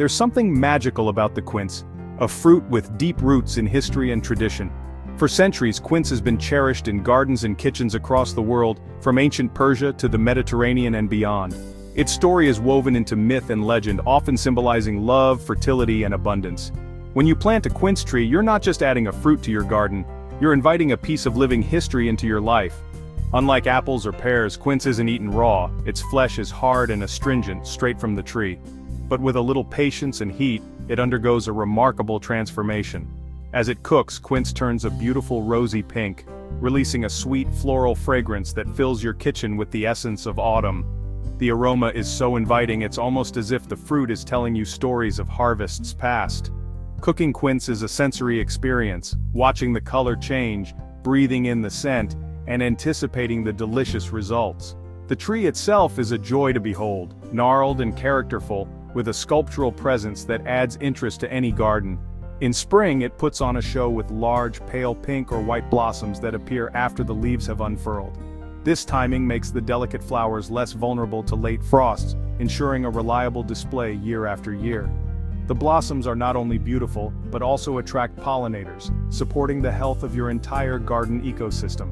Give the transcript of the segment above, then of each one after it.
There's something magical about the quince, a fruit with deep roots in history and tradition. For centuries, quince has been cherished in gardens and kitchens across the world, from ancient Persia to the Mediterranean and beyond. Its story is woven into myth and legend, often symbolizing love, fertility, and abundance. When you plant a quince tree, you're not just adding a fruit to your garden, you're inviting a piece of living history into your life. Unlike apples or pears, quince isn't eaten raw, its flesh is hard and astringent, straight from the tree. But with a little patience and heat, it undergoes a remarkable transformation. As it cooks, quince turns a beautiful rosy pink, releasing a sweet floral fragrance that fills your kitchen with the essence of autumn. The aroma is so inviting it's almost as if the fruit is telling you stories of harvests past. Cooking quince is a sensory experience, watching the color change, breathing in the scent, and anticipating the delicious results. The tree itself is a joy to behold, gnarled and characterful, with a sculptural presence that adds interest to any garden. In spring, it puts on a show with large, pale pink or white blossoms that appear after the leaves have unfurled. This timing makes the delicate flowers less vulnerable to late frosts, ensuring a reliable display year after year. The blossoms are not only beautiful, but also attract pollinators, supporting the health of your entire garden ecosystem.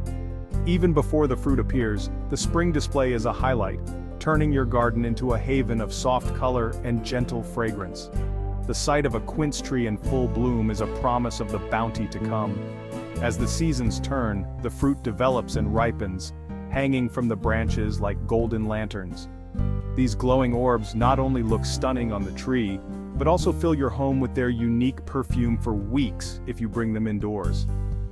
Even before the fruit appears, the spring display is a highlight, turning your garden into a haven of soft color and gentle fragrance. The sight of a quince tree in full bloom is a promise of the bounty to come. As the seasons turn, the fruit develops and ripens, hanging from the branches like golden lanterns. These glowing orbs not only look stunning on the tree, but also fill your home with their unique perfume for weeks if you bring them indoors.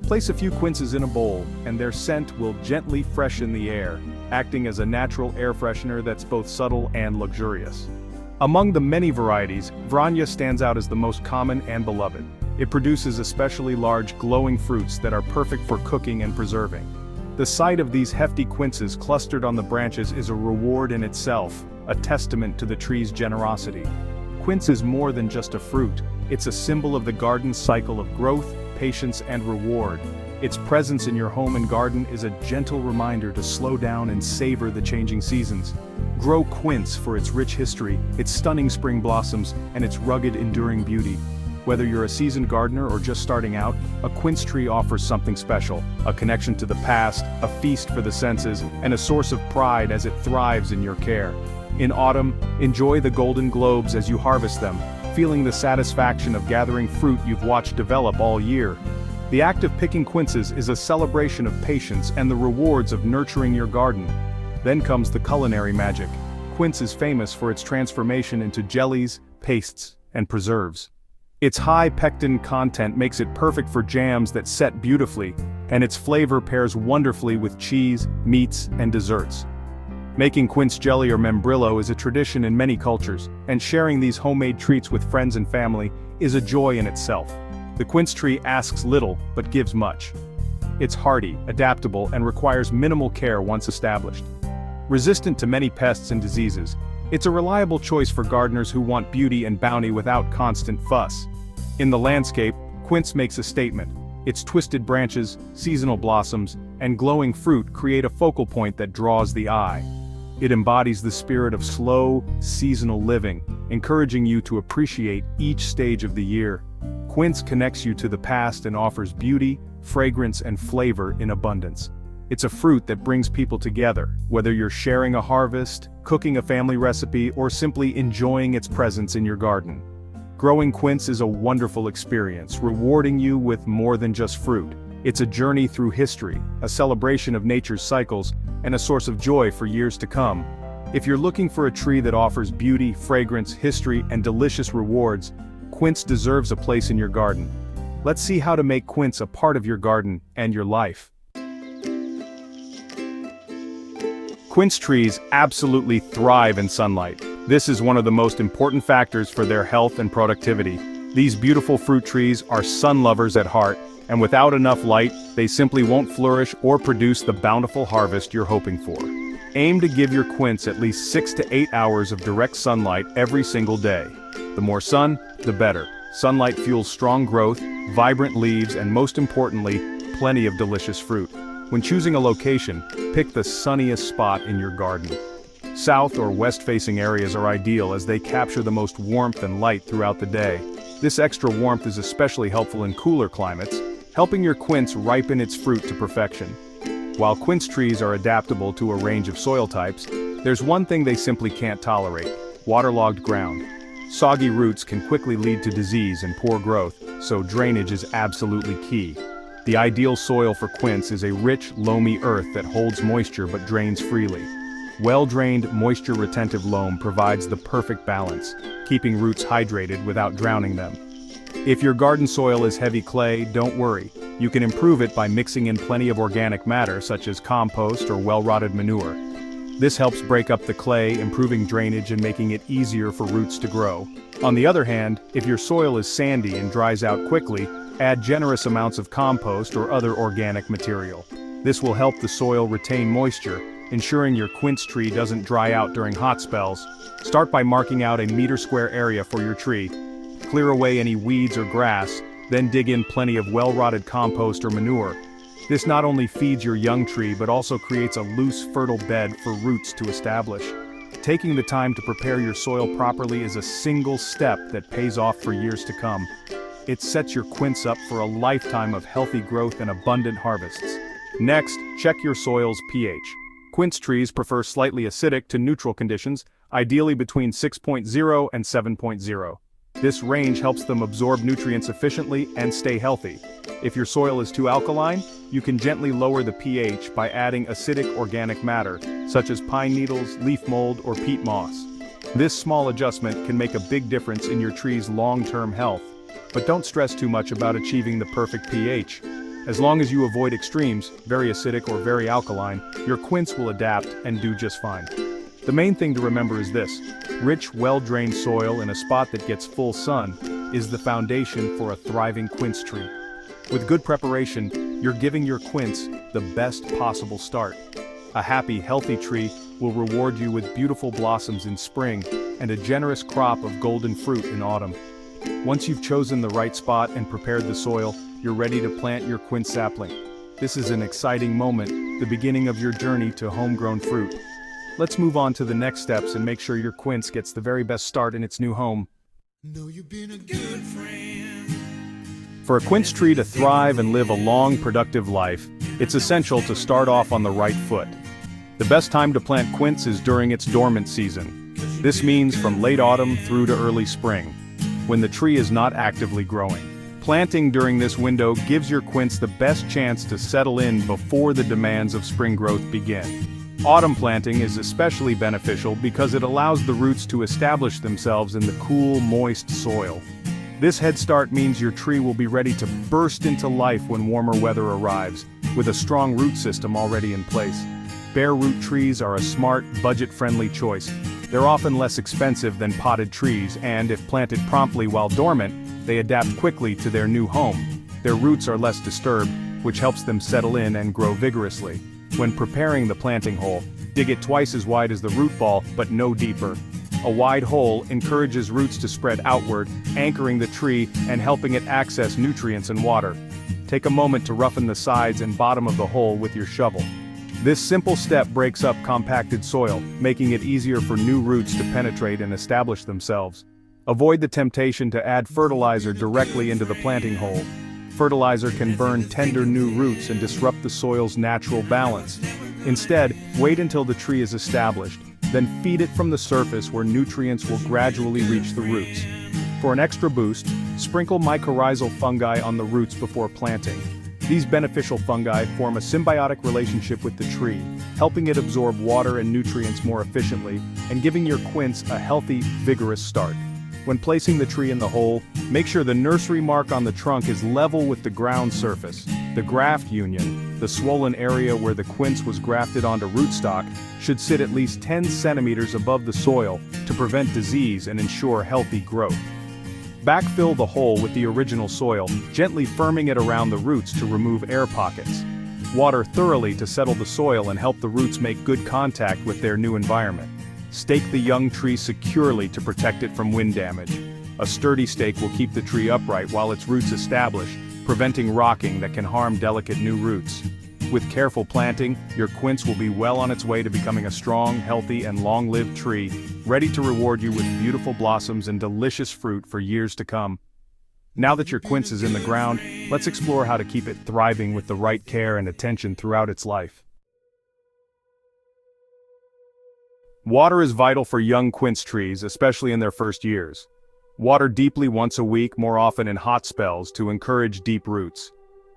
Place a few quinces in a bowl, and their scent will gently freshen the air, acting as a natural air freshener that's both subtle and luxurious. Among the many varieties, Vranya stands out as the most common and beloved. It produces especially large, glowing fruits that are perfect for cooking and preserving. The sight of these hefty quinces clustered on the branches is a reward in itself, a testament to the tree's generosity. Quince is more than just a fruit, it's a symbol of the garden's cycle of growth, patience, and reward. Its presence in your home and garden is a gentle reminder to slow down and savor the changing seasons. Grow quince for its rich history, its stunning spring blossoms, and its rugged, enduring beauty. Whether you're a seasoned gardener or just starting out, a quince tree offers something special, a connection to the past, a feast for the senses, and a source of pride as it thrives in your care. In autumn, enjoy the golden globes as you harvest them, feeling the satisfaction of gathering fruit you've watched develop all year. The act of picking quinces is a celebration of patience and the rewards of nurturing your garden. Then comes the culinary magic. Quince is famous for its transformation into jellies, pastes, and preserves. Its high pectin content makes it perfect for jams that set beautifully, and its flavor pairs wonderfully with cheese, meats, and desserts. Making quince jelly or membrillo is a tradition in many cultures, and sharing these homemade treats with friends and family is a joy in itself. The quince tree asks little, but gives much. It's hardy, adaptable, and requires minimal care once established. Resistant to many pests and diseases, it's a reliable choice for gardeners who want beauty and bounty without constant fuss. In the landscape, quince makes a statement. Its twisted branches, seasonal blossoms, and glowing fruit create a focal point that draws the eye. It embodies the spirit of slow, seasonal living, encouraging you to appreciate each stage of the year. Quince connects you to the past and offers beauty, fragrance, and flavor in abundance. It's a fruit that brings people together, whether you're sharing a harvest, cooking a family recipe, or simply enjoying its presence in your garden. Growing quince is a wonderful experience, rewarding you with more than just fruit. It's a journey through history, a celebration of nature's cycles, and a source of joy for years to come. If you're looking for a tree that offers beauty, fragrance, history, and delicious rewards, quince deserves a place in your garden. Let's see how to make quince a part of your garden and your life. Quince trees absolutely thrive in sunlight. This is one of the most important factors for their health and productivity. These beautiful fruit trees are sun lovers at heart, and without enough light, they simply won't flourish or produce the bountiful harvest you're hoping for. Aim to give your quince at least 6 to 8 hours of direct sunlight every single day. The more sun, the better. Sunlight fuels strong growth, vibrant leaves, and most importantly, plenty of delicious fruit. When choosing a location, pick the sunniest spot in your garden. South or west-facing areas are ideal as they capture the most warmth and light throughout the day. This extra warmth is especially helpful in cooler climates, helping your quince ripen its fruit to perfection. While quince trees are adaptable to a range of soil types, there's one thing they simply can't tolerate: waterlogged ground. Soggy roots can quickly lead to disease and poor growth, so drainage is absolutely key. The ideal soil for quince is a rich, loamy earth that holds moisture but drains freely. Well-drained, moisture-retentive loam provides the perfect balance, keeping roots hydrated without drowning them. If your garden soil is heavy clay, don't worry. You can improve it by mixing in plenty of organic matter such as compost or well-rotted manure. This helps break up the clay, improving drainage and making it easier for roots to grow. On the other hand, if your soil is sandy and dries out quickly, add generous amounts of compost or other organic material. This will help the soil retain moisture, ensuring your quince tree doesn't dry out during hot spells. Start by marking out a meter-square area for your tree. Clear away any weeds or grass, then dig in plenty of well-rotted compost or manure. This not only feeds your young tree but also creates a loose, fertile bed for roots to establish. Taking the time to prepare your soil properly is a single step that pays off for years to come. It sets your quince up for a lifetime of healthy growth and abundant harvests. Next, check your soil's pH. Quince trees prefer slightly acidic to neutral conditions, ideally between 6.0 and 7.0. This range helps them absorb nutrients efficiently and stay healthy. If your soil is too alkaline, you can gently lower the pH by adding acidic organic matter, such as pine needles, leaf mold, or peat moss. This small adjustment can make a big difference in your tree's long-term health. But don't stress too much about achieving the perfect pH. As long as you avoid extremes, very acidic or very alkaline, your quince will adapt and do just fine. The main thing to remember is this: rich, well-drained soil in a spot that gets full sun is the foundation for a thriving quince tree. With good preparation, you're giving your quince the best possible start. A happy, healthy tree will reward you with beautiful blossoms in spring and a generous crop of golden fruit in autumn. Once you've chosen the right spot and prepared the soil, you're ready to plant your quince sapling. This is an exciting moment, the beginning of your journey to homegrown fruit. Let's move on to the next steps and make sure your quince gets the very best start in its new home. Know you've been a good friend. For a quince tree to thrive and live a long, productive life, it's essential to start off on the right foot. The best time to plant quince is during its dormant season. This means from late autumn through to early spring, when the tree is not actively growing. Planting during this window gives your quince the best chance to settle in before the demands of spring growth begin. Autumn planting is especially beneficial because it allows the roots to establish themselves in the cool, moist soil. This head start means your tree will be ready to burst into life when warmer weather arrives, with a strong root system already in place. Bare root trees are a smart, budget-friendly choice. They're often less expensive than potted trees, and if planted promptly while dormant, they adapt quickly to their new home. Their roots are less disturbed, which helps them settle in and grow vigorously. When preparing the planting hole, dig it twice as wide as the root ball, but no deeper. A wide hole encourages roots to spread outward, anchoring the tree and helping it access nutrients and water. Take a moment to roughen the sides and bottom of the hole with your shovel. This simple step breaks up compacted soil, making it easier for new roots to penetrate and establish themselves. Avoid the temptation to add fertilizer directly into the planting hole. Fertilizer can burn tender new roots and disrupt the soil's natural balance. Instead, wait until the tree is established, then feed it from the surface where nutrients will gradually reach the roots. For an extra boost, sprinkle mycorrhizal fungi on the roots before planting. These beneficial fungi form a symbiotic relationship with the tree, helping it absorb water and nutrients more efficiently, and giving your quince a healthy, vigorous start. When placing the tree in the hole, make sure the nursery mark on the trunk is level with the ground surface. The graft union, the swollen area where the quince was grafted onto rootstock, should sit at least 10 centimeters above the soil to prevent disease and ensure healthy growth. Backfill the hole with the original soil, gently firming it around the roots to remove air pockets. Water thoroughly to settle the soil and help the roots make good contact with their new environment. Stake the young tree securely to protect it from wind damage. A sturdy stake will keep the tree upright while its roots establish, preventing rocking that can harm delicate new roots. With careful planting, your quince will be well on its way to becoming a strong, healthy, and long-lived tree, ready to reward you with beautiful blossoms and delicious fruit for years to come. Now that your quince is in the ground, let's explore how to keep it thriving with the right care and attention throughout its life. Water is vital for young quince trees, especially in their first years. Water deeply once a week, more often in hot spells, to encourage deep roots.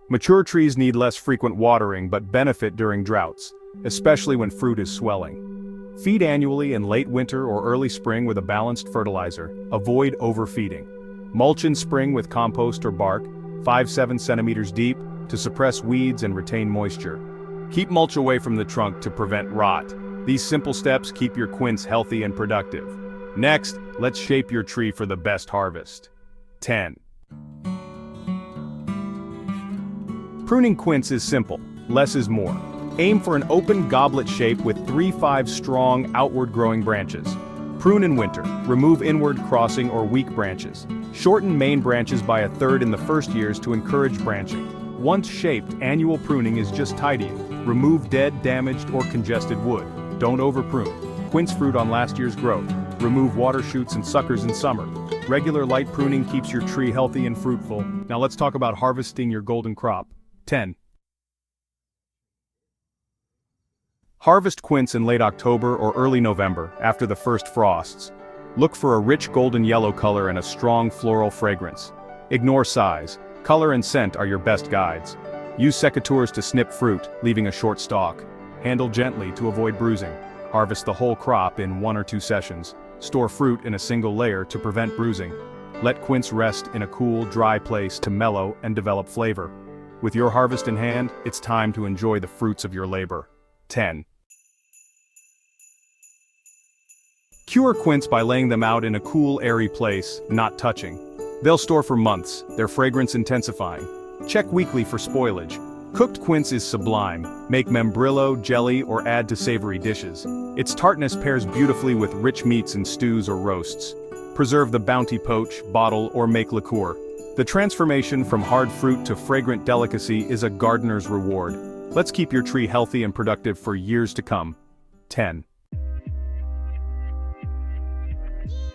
Mature trees need less frequent watering but benefit during droughts, especially when fruit is swelling. Feed annually in late winter or early spring with a balanced fertilizer. Avoid overfeeding. Mulch in spring with compost or bark, 5-7 centimeters deep, to suppress weeds and retain moisture. Keep mulch away from the trunk to prevent rot. These simple steps keep your quince healthy and productive. Next, let's shape your tree for the best harvest. 10. Pruning quince is simple. Less is more. Aim for an open goblet shape with 3-5 strong outward-growing branches. Prune in winter. Remove inward crossing or weak branches. Shorten main branches by 1/3 in the first years to encourage branching. Once shaped, annual pruning is just tidying. Remove dead, damaged, or congested wood. Don't over-prune. Quince fruit on last year's growth. Remove water shoots and suckers in summer. Regular light pruning keeps your tree healthy and fruitful. Now let's talk about harvesting your golden crop. 10. Harvest quince in late October or early November, after the first frosts. Look for a rich golden yellow color and a strong floral fragrance. Ignore size. Color and scent are your best guides. Use secateurs to snip fruit, leaving a short stalk. Handle gently to avoid bruising. Harvest the whole crop in 1 or 2 sessions. Store fruit in a single layer to prevent bruising. Let quince rest in a cool, dry place to mellow and develop flavor. With your harvest in hand, it's time to enjoy the fruits of your labor. 10. Cure quince by laying them out in a cool, airy place, not touching. They'll store for months, their fragrance intensifying. Check weekly for spoilage. Cooked quince is sublime. Make membrillo, jelly, or add to savory dishes. Its tartness pairs beautifully with rich meats in stews or roasts. Preserve the bounty, poach, bottle, or make liqueur. The transformation from hard fruit to fragrant delicacy is a gardener's reward. Let's keep your tree healthy and productive for years to come. 10.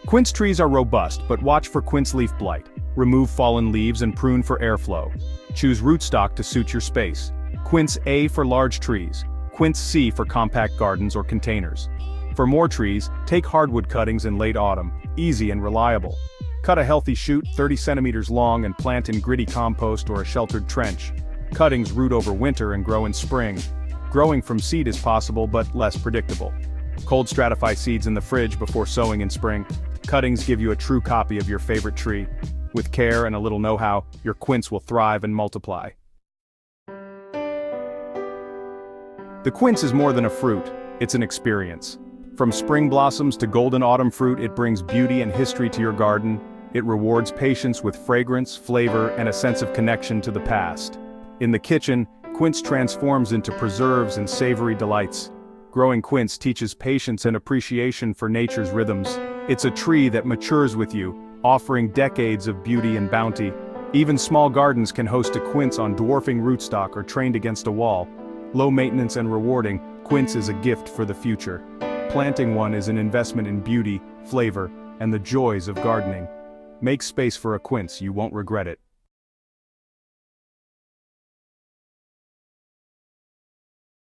Quince trees are robust, but watch for quince leaf blight. Remove fallen leaves and prune for airflow. Choose rootstock to suit your space. Quince A for large trees. Quince C for compact gardens or containers. For more trees, take hardwood cuttings in late autumn, easy and reliable. Cut a healthy shoot 30 centimeters long and plant in gritty compost or a sheltered trench. Cuttings root over winter and grow in spring. Growing from seed is possible but less predictable. Cold stratify seeds in the fridge before sowing in spring. Cuttings give you a true copy of your favorite tree. With care and a little know-how, your quince will thrive and multiply. The quince is more than a fruit, it's an experience. From spring blossoms to golden autumn fruit, it brings beauty and history to your garden. It rewards patience with fragrance, flavor, and a sense of connection to the past. In the kitchen, quince transforms into preserves and savory delights. Growing quince teaches patience and appreciation for nature's rhythms. It's a tree that matures with you, offering decades of beauty and bounty. Even small gardens can host a quince on dwarfing rootstock or trained against a wall. Low maintenance and rewarding, quince is a gift for the future. Planting one is an investment in beauty, flavor, and the joys of gardening. Make space for a quince, you won't regret it.